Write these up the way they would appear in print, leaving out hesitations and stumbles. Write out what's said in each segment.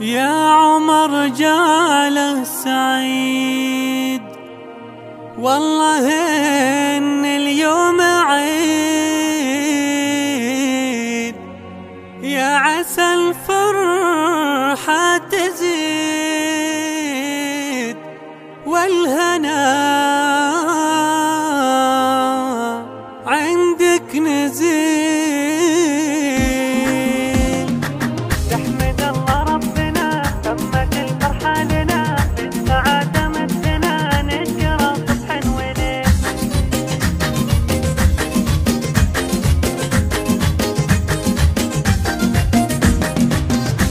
يا عمر جاله سعيد، والله إن اليوم عيد، يا عسى الفرحة تزيد والهنا عندك نزيد. يحمد الله ربنا تمت الفرحة لنا، بالسعادة مدنا نشكره صبح وليل.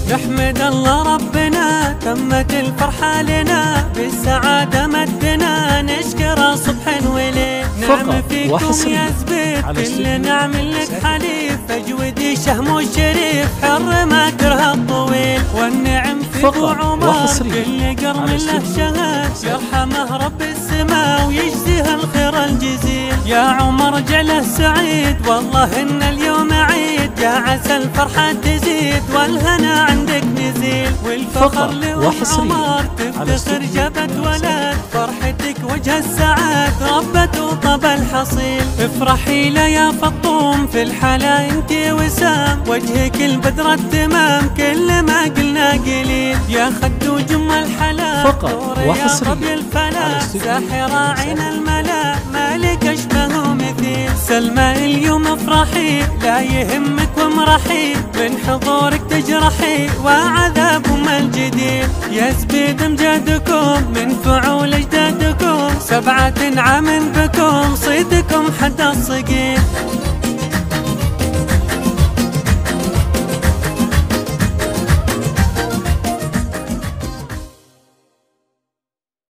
يحمد الله ربنا تمت الفرحة لنا، بالسعادة مدنا نشكره صبح وليل. نعم فيكم يا زبيد كل نعم لك حليف، اجودي شهم وشريف حر ما كره الطويل. والنعم فيكم عمر كل قرن له شهد، يرحمه رب السماء ويجزيه الخير الجزيل. يا عمر جعله سعيد، والله ان اليوم عيد، يا عسى الفرحة تزيد والهنا عندك نزيل. والفخر لأم عمر تفتخر جابت ولد، فرحتك وجه السعاد ربت وطب الحصيل. افرحي له يا فطوم في الحلا انت وسام، وجهك البدر التمام كل ما قلنا قليل. يا خد وجم الحلا فقط وحصري الفلا، ساحر عين الملا مالك اشبه مثيل. سلمى اليوم افرحي لا يهمك وامرحي، من حضورك تجرحي وعذاب الجديد. يا زبيد امجادكم من فعول اجدادكم، 7 عام بكم صيدكم حد الصقيل.